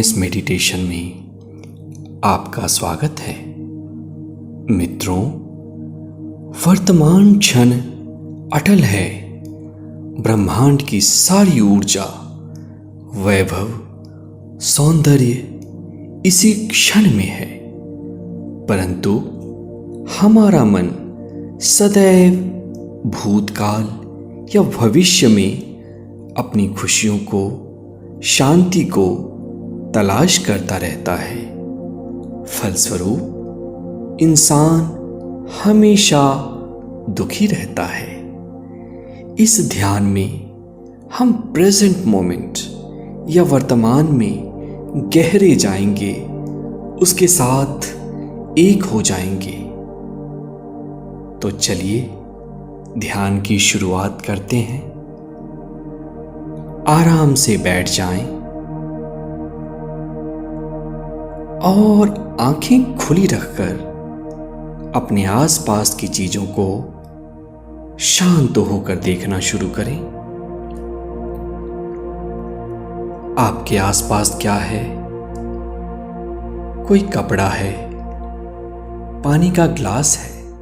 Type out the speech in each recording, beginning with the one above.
इस मेडिटेशन में आपका स्वागत है। मित्रों, वर्तमान क्षण अटल है। ब्रह्मांड की सारी ऊर्जा, वैभव, सौंदर्य इसी क्षण में है, परंतु हमारा मन सदैव भूतकाल या भविष्य में अपनी खुशियों को, शांति को तलाश करता रहता है। फलस्वरूप इंसान हमेशा दुखी रहता है। इस ध्यान में हम प्रेजेंट मोमेंट या वर्तमान में गहरे जाएंगे, उसके साथ एक हो जाएंगे। तो चलिए ध्यान की शुरुआत करते हैं। आराम से बैठ जाएं और आंखें खुली रखकर अपने आसपास की चीजों को शांत होकर देखना शुरू करें। आपके आसपास क्या है? कोई कपड़ा है, पानी का ग्लास है,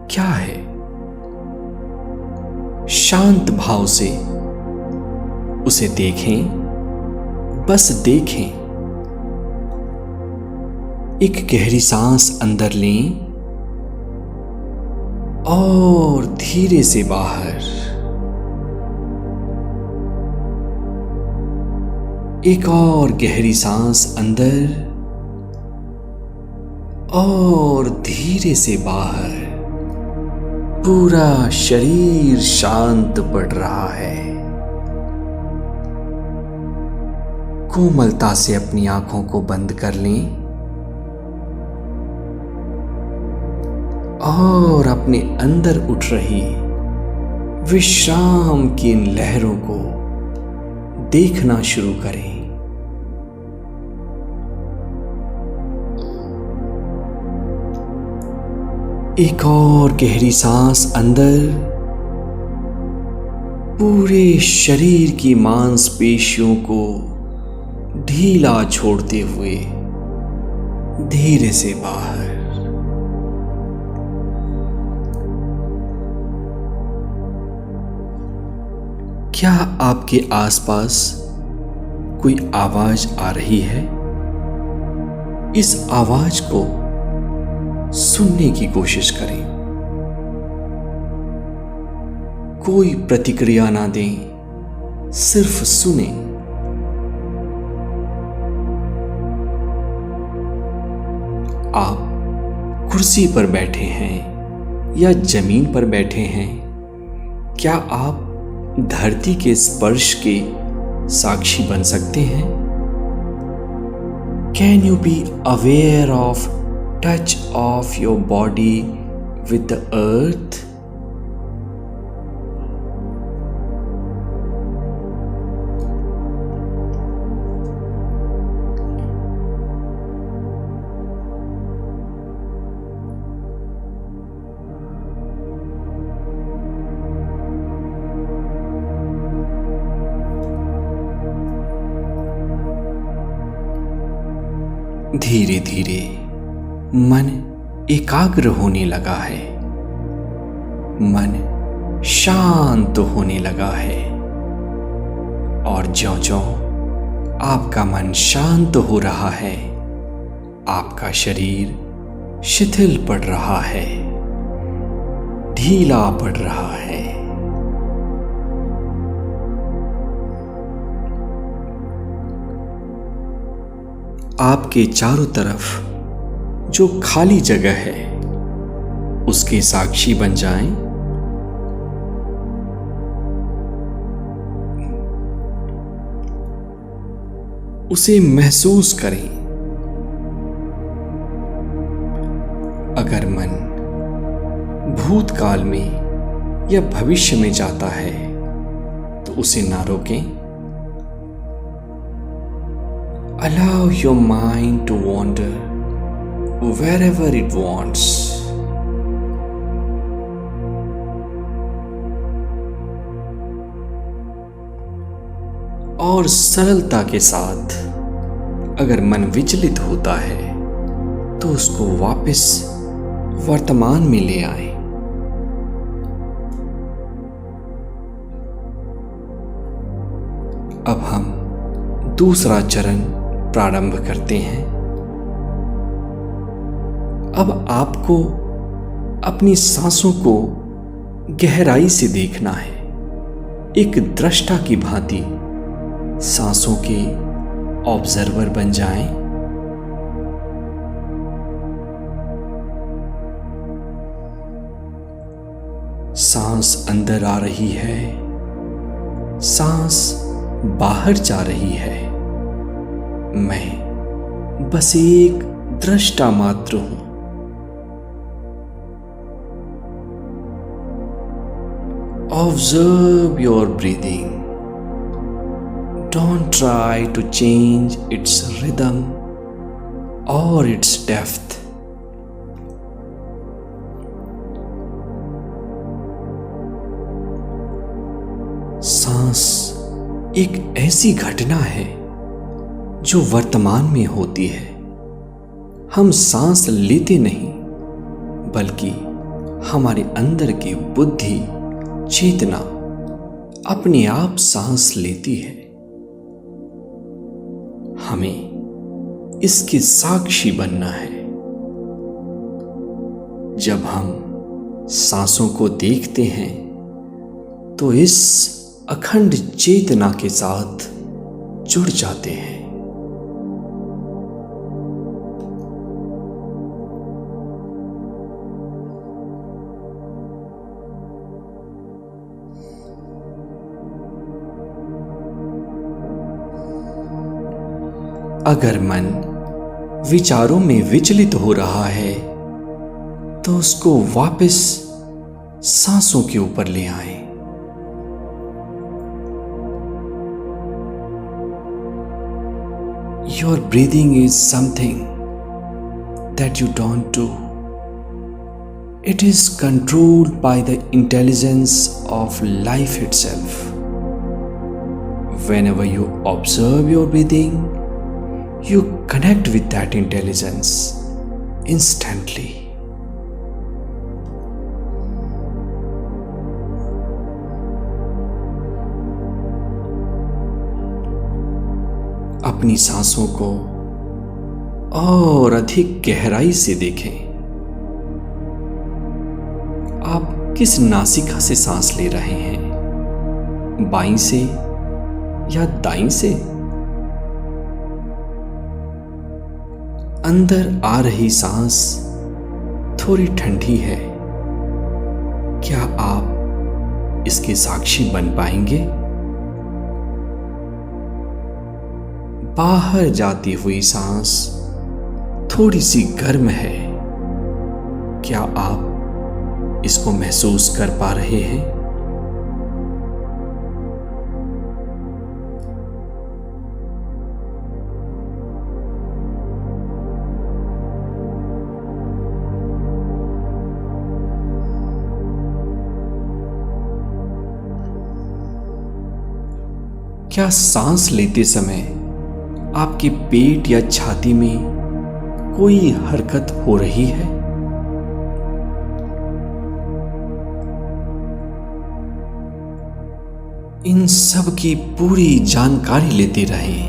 क्या है? शांत भाव से उसे देखें, बस देखें। एक गहरी सांस अंदर लें और धीरे से बाहर। एक और गहरी सांस अंदर और धीरे से बाहर। पूरा शरीर शांत पड़ रहा है। कोमलता से अपनी आंखों को बंद कर लें और अपने अंदर उठ रही विश्राम की इन लहरों को देखना शुरू करें। एक और गहरी सांस अंदर। पूरे शरीर की मांसपेशियों को ढीला छोड़ते हुए धीरे से बाहर। क्या आपके आसपास कोई आवाज आ रही है? इस आवाज को सुनने की कोशिश करें। कोई प्रतिक्रिया ना दें, सिर्फ सुनें। आप कुर्सी पर बैठे हैं या जमीन पर बैठे हैं? क्या आप धरती के स्पर्श के साक्षी बन सकते हैं? Can you be aware of touch of your body with the earth? धीरे धीरे मन एकाग्र होने लगा है। मन शांत होने लगा है। और ज्यों-ज्यों आपका मन शांत हो रहा है, आपका शरीर शिथिल पड़ रहा है, ढीला पड़ रहा है। आपके चारों तरफ जो खाली जगह है, उसके साक्षी बन जाएं। उसे महसूस करें। अगर मन भूतकाल में या भविष्य में जाता है तो उसे ना रोकें। Allow your mind to wander wherever it wants. और सरलता के साथ अगर मन विचलित होता है तो उसको वापस वर्तमान में ले आए। अब हम दूसरा चरण प्रारंभ करते हैं। अब आपको अपनी सांसों को गहराई से देखना है। एक दृष्टा की भांति सांसों के ऑब्जर्वर बन जाएं। सांस अंदर आ रही है, सांस बाहर जा रही है। मैं बस एक दृष्टा मात्र हूं। Observe your breathing. Don't try to change its rhythm or its depth. सांस एक ऐसी घटना है जो वर्तमान में होती है। हम सांस लेते नहीं, बल्कि हमारे अंदर की बुद्धि, चेतना अपने आप सांस लेती है। हमें इसके साक्षी बनना है। जब हम सांसों को देखते हैं तो इस अखंड चेतना के साथ जुड़ जाते हैं। अगर मन विचारों में विचलित हो रहा है तो उसको वापस सांसों के ऊपर ले आएं। Your breathing is something that you don't do. It is controlled by the intelligence of life itself. Whenever you observe your breathing, you connect with that intelligence instantly. अपनी सांसों को और अधिक गहराई से देखें। आप किस नासिका से सांस ले रहे हैं? बाईं से या दाईं से? अंदर आ रही सांस थोड़ी ठंडी है। क्या आप इसके साक्षी बन पाएंगे? बाहर जाती हुई सांस थोड़ी सी गर्म है। क्या आप इसको महसूस कर पा रहे हैं? क्या सांस लेते समय आपके पेट या छाती में कोई हरकत हो रही है? इन सब की पूरी जानकारी लेते रहें।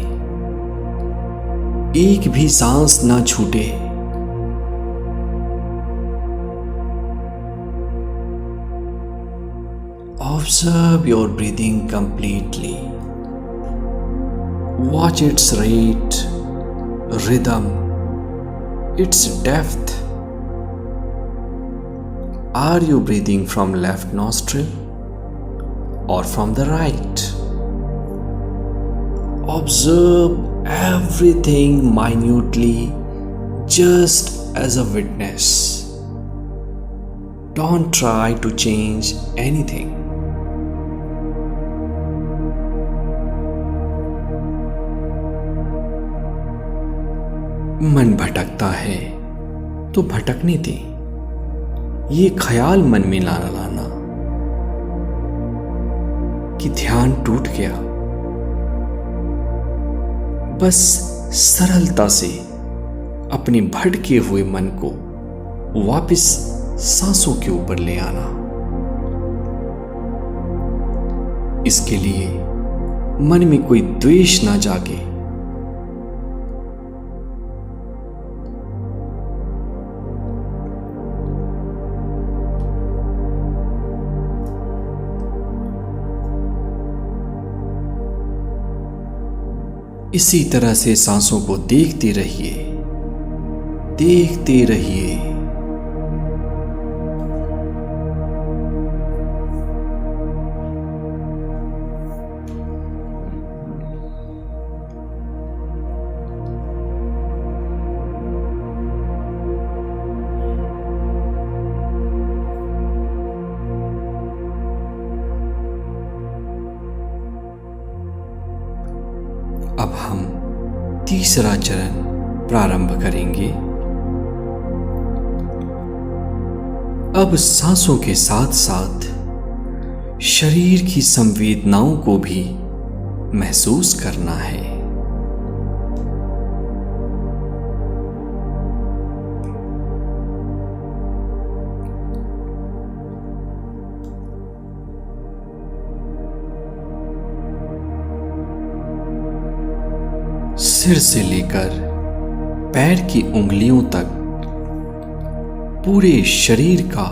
एक भी सांस ना छूटे। Observe your breathing completely. Watch its rate, rhythm, its depth. Are you breathing from left nostril or from the right? Observe everything minutely, just as a witness. Don't try to change anything. मन भटकता है तो भटकने दें। ये ख्याल मन में ना लाना कि ध्यान टूट गया। बस सरलता से अपने भटके हुए मन को वापस सांसों के ऊपर ले आना। इसके लिए मन में कोई द्वेष ना जागे। इसी तरह से सांसों को देखते रहिए, देखते रहिए। अब हम तीसरा चरण प्रारंभ करेंगे। अब सांसों के साथ साथ शरीर की संवेदनाओं को भी महसूस करना है। सिर से लेकर पैर की उंगलियों तक पूरे शरीर का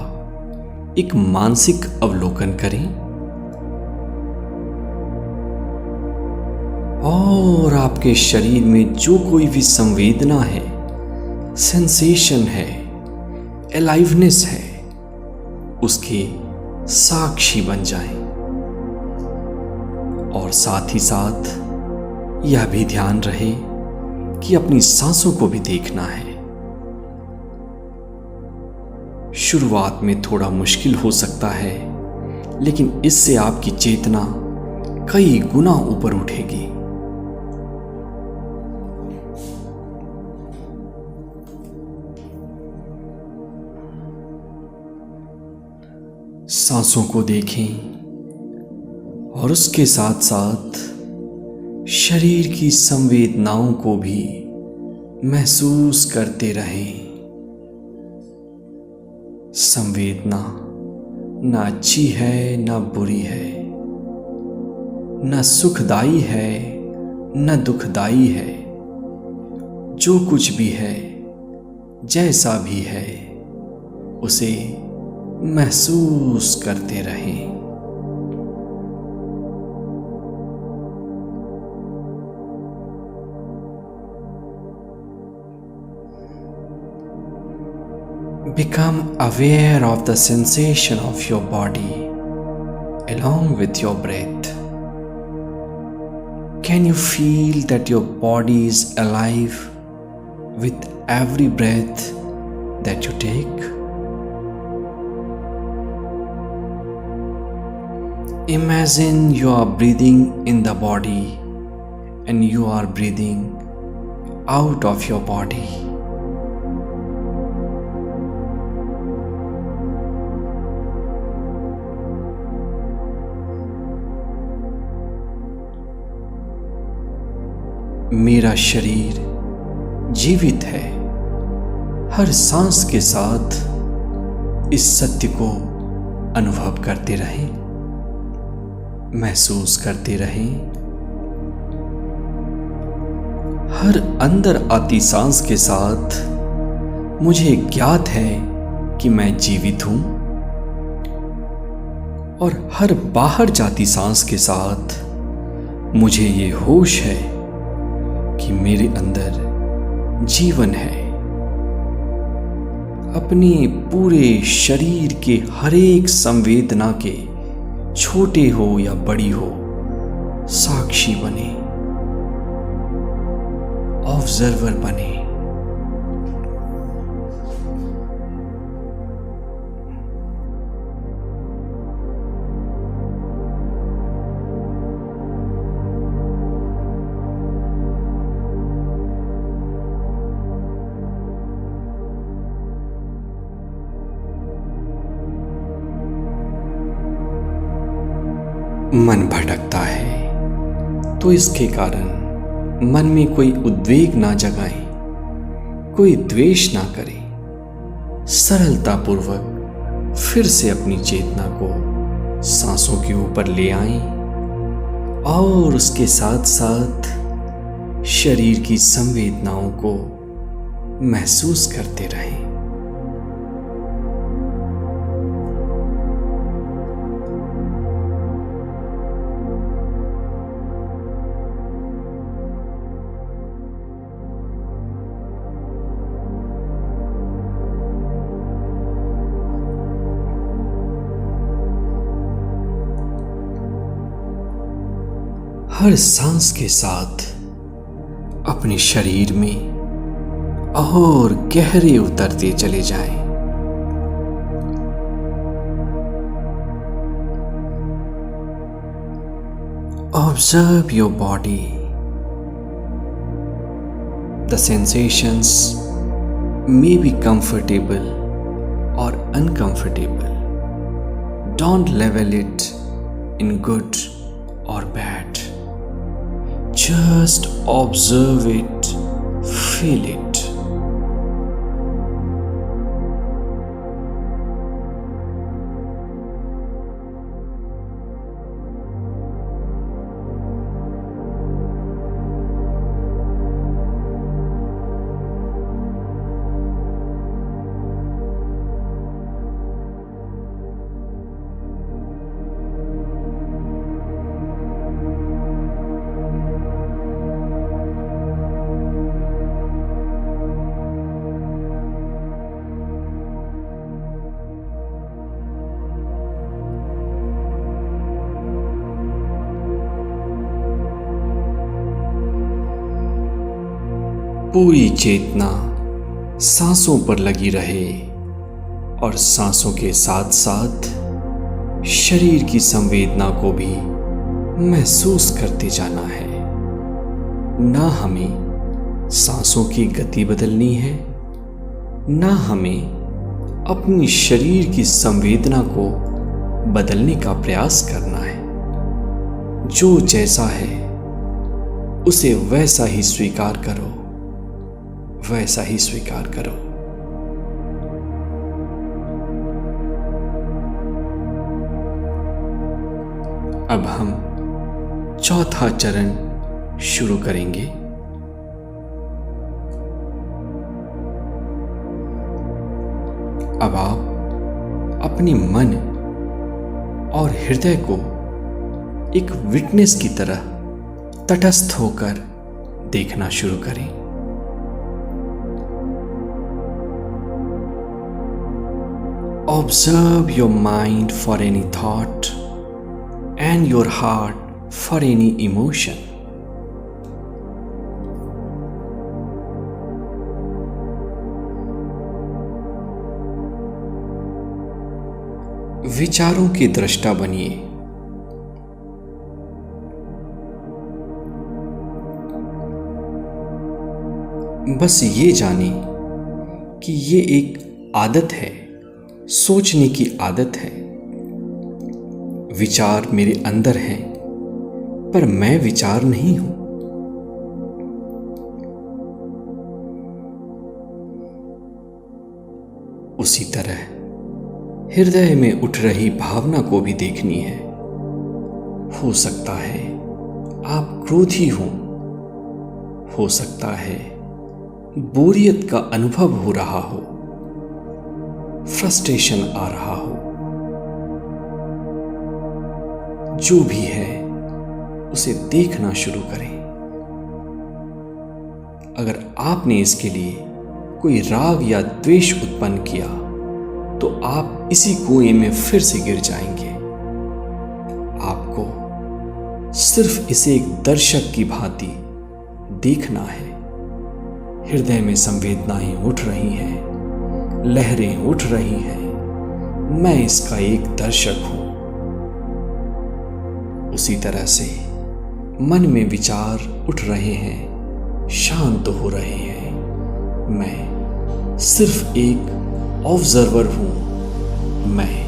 एक मानसिक अवलोकन करें और आपके शरीर में जो कोई भी संवेदना है, सेंसेशन है, अलाइवनेस है, उसके साक्षी बन जाएं। और साथ ही साथ यह भी ध्यान रहे कि अपनी सांसों को भी देखना है। शुरुआत में थोड़ा मुश्किल हो सकता है, लेकिन इससे आपकी चेतना कई गुना ऊपर उठेगी। सांसों को देखें और उसके साथ साथ शरीर की संवेदनाओं को भी महसूस करते रहें। संवेदना ना अच्छी है ना बुरी है, ना सुखदाई है ना दुखदाई है। जो कुछ भी है, जैसा भी है, उसे महसूस करते रहें। Become aware of the sensation of your body along with your breath. Can you feel that your body is alive with every breath that you take? Imagine you are breathing in the body and you are breathing out of your body. मेरा शरीर जीवित है। हर सांस के साथ इस सत्य को अनुभव करते रहें, महसूस करते रहें। हर अंदर आती सांस के साथ मुझे ज्ञात है कि मैं जीवित हूं, और हर बाहर जाती सांस के साथ मुझे ये होश है कि मेरे अंदर जीवन है। अपने पूरे शरीर के हर एक संवेदना के, छोटे हो या बड़ी हो, साक्षी बने, ऑब्जर्वर बने। मन भटकता है तो इसके कारण मन में कोई उद्वेग ना जगाएं, कोई द्वेष ना करें। सरलतापूर्वक फिर से अपनी चेतना को सांसों के ऊपर ले आएं और उसके साथ साथ शरीर की संवेदनाओं को महसूस करते रहें। हर सांस के साथ अपने शरीर में और गहरे उतरते चले जाएं। Observe your body. The sensations may be comfortable or uncomfortable. Don't level it in good or bad. Just observe it, feel it. पूरी चेतना सांसों पर लगी रहे और सांसों के साथ साथ शरीर की संवेदना को भी महसूस करते जाना है। ना हमें सांसों की गति बदलनी है, ना हमें अपनी शरीर की संवेदना को बदलने का प्रयास करना है। जो जैसा है उसे वैसा ही स्वीकार करो, वैसा ही स्वीकार करो। अब हम चौथा चरण शुरू करेंगे। अब आप अपने मन और हृदय को एक विटनेस की तरह तटस्थ होकर देखना शुरू करें। Observe your mind for any thought and your heart for any emotion. विचारों की दृष्टा बनिए। बस ये जाने कि ये एक आदत है, सोचने की आदत है। विचार मेरे अंदर हैं, पर मैं विचार नहीं हूं। उसी तरह हृदय में उठ रही भावना को भी देखनी है। हो सकता है आप क्रोधी हो सकता है बोरियत का अनुभव हो रहा हो, फ्रस्ट्रेशन आ रहा हो। जो भी है उसे देखना शुरू करें। अगर आपने इसके लिए कोई राग या द्वेष उत्पन्न किया तो आप इसी कुएं में फिर से गिर जाएंगे। आपको सिर्फ इसे एक दर्शक की भांति देखना है। हृदय में संवेदनाएं उठ रही हैं, लहरें उठ रही हैं। मैं इसका एक दर्शक हूं। उसी तरह से मन में विचार उठ रहे हैं, शांत हो रहे हैं। मैं सिर्फ एक ऑब्जर्वर हूं। मैं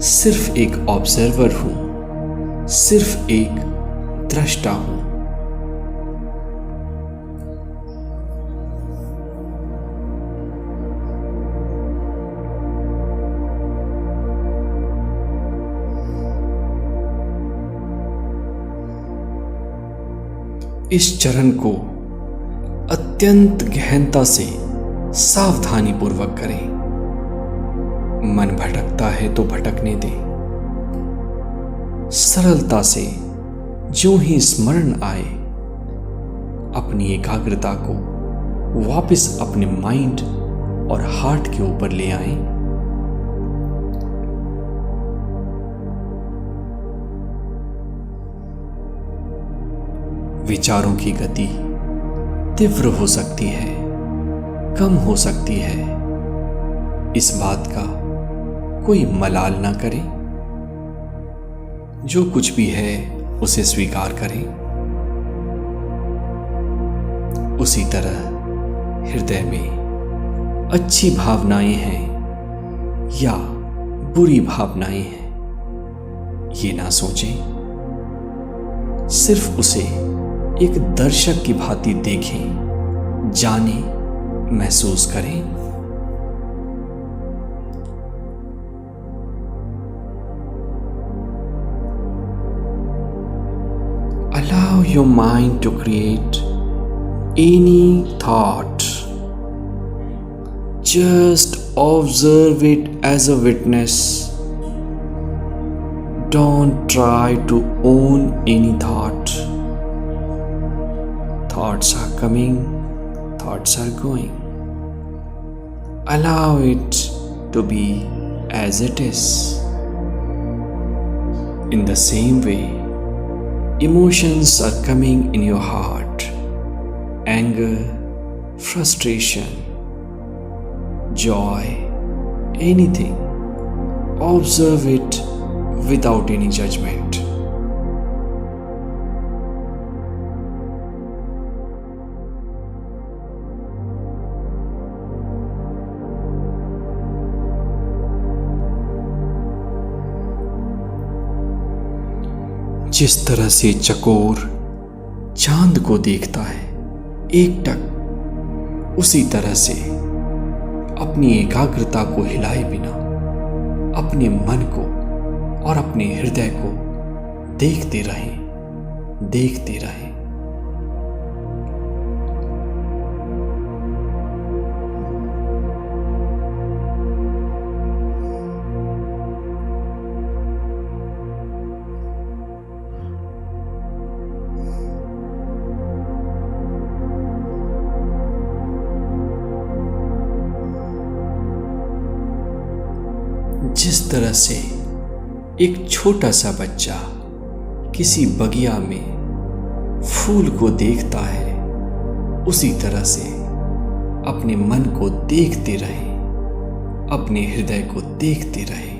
सिर्फ एक ऑब्जर्वर हूं, सिर्फ एक दृष्टा हूं। इस चरण को अत्यंत गहनता से सावधानी पूर्वक करें। मन भटकता है तो भटकने दें। सरलता से जो ही स्मरण आए, अपनी एकाग्रता को वापस अपने माइंड और हार्ट के ऊपर ले आएं। विचारों की गति तीव्र हो सकती है, कम हो सकती है। इस बात का कोई मलाल ना करें। जो कुछ भी है उसे स्वीकार करें। उसी तरह हृदय में अच्छी भावनाएं हैं या बुरी भावनाएं हैं, ये ना सोचें। सिर्फ उसे एक दर्शक की भांति देखें, जानें, महसूस करें। Allow your mind to create any thought. Just observe it as a witness. Don't try to own any thought. Thoughts are coming, thoughts are going. Allow it to be as it is. In the same way, emotions are coming in your heart. Anger, frustration, joy, anything. Observe it without any judgment. जिस तरह से चकोर चांद को देखता है एकटक, उसी तरह से अपनी एकाग्रता को हिलाए बिना अपने मन को और अपने हृदय को देखते रहें, देखते रहें। जिस तरह से एक छोटा सा बच्चा किसी बगिया में फूल को देखता है, उसी तरह से अपने मन को देखते रहे, अपने हृदय को देखते रहे।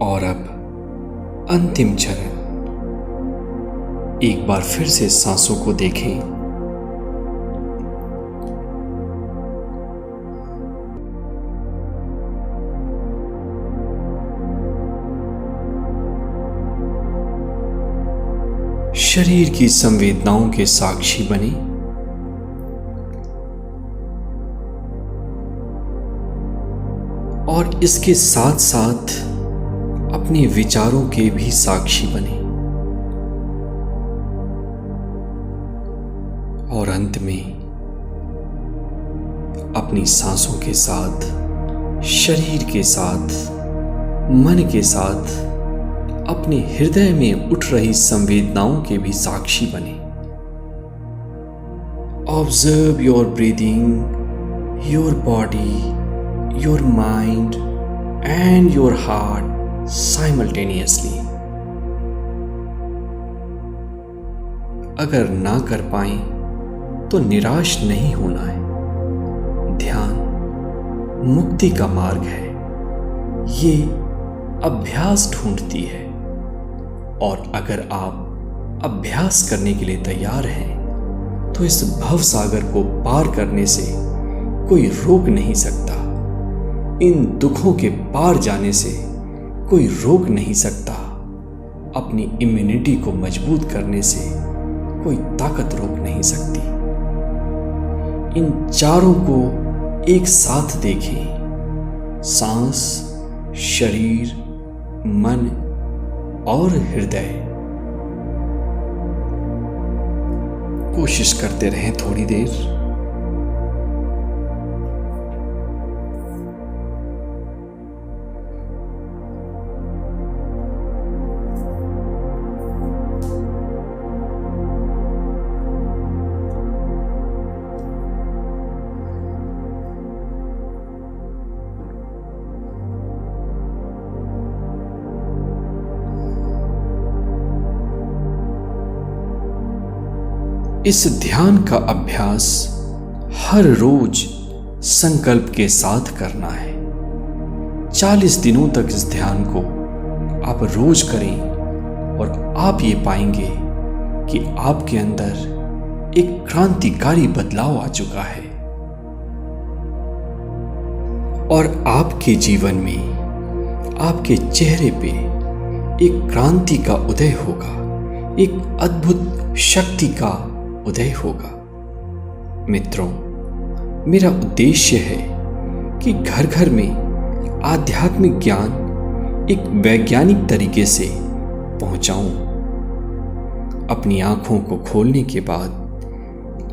और अब अंतिम चरण, एक बार फिर से सांसों को देखें। शरीर की संवेदनाओं के साक्षी बने। और इसके साथ साथ अपने विचारों के भी साक्षी बने। और अंत में अपनी सांसों के साथ, शरीर के साथ, मन के साथ अपने हृदय में उठ रही संवेदनाओं के भी साक्षी बने। Observe your breathing, your body, your mind and your heart simultaneously. अगर ना कर पाए तो निराश नहीं होना है। ध्यान मुक्ति का मार्ग है। ये अभ्यास ढूंढती है, और अगर आप अभ्यास करने के लिए तैयार हैं तो इस भव सागर को पार करने से कोई रोक नहीं सकता। इन दुखों के पार जाने से कोई रोक नहीं सकता। अपनी इम्यूनिटी को मजबूत करने से कोई ताकत रोक नहीं सकती। इन चारों को एक साथ देखें, सांस, शरीर, मन और हृदय। कोशिश करते रहें थोड़ी देर। इस ध्यान का अभ्यास हर रोज संकल्प के साथ करना है। 40 दिनों तक इस ध्यान को आप रोज करें और आप ये पाएंगे कि आपके अंदर एक क्रांतिकारी बदलाव आ चुका है और आपके जीवन में, आपके चेहरे पे एक क्रांति का उदय होगा, एक अद्भुत शक्ति का उदय होगा। मित्रों, मेरा उद्देश्य है कि घर घर में आध्यात्मिक ज्ञान एक वैज्ञानिक तरीके से पहुंचाऊं। अपनी आंखों को खोलने के बाद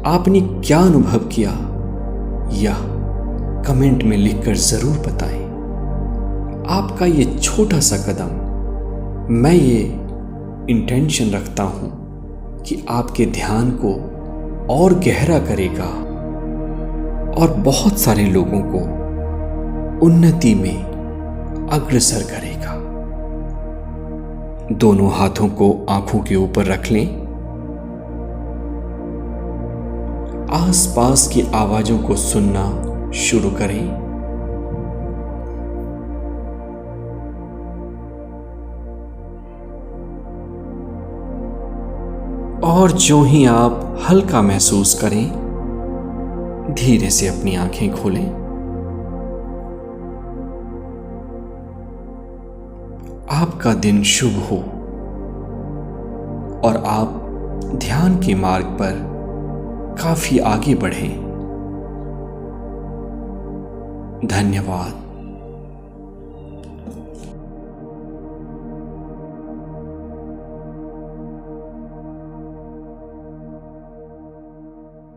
आपने क्या अनुभव किया, यह कमेंट में लिखकर जरूर बताएं। आपका ये छोटा सा कदम, मैं ये इंटेंशन रखता हूं कि आपके ध्यान को और गहरा करेगा और बहुत सारे लोगों को उन्नति में अग्रसर करेगा। दोनों हाथों को आंखों के ऊपर रख लें। आसपास की आवाजों को सुनना शुरू करें। और जो ही आप हल्का महसूस करें, धीरे से अपनी आंखें खोलें। आपका दिन शुभ हो और आप ध्यान के मार्ग पर काफी आगे बढ़ें। धन्यवाद।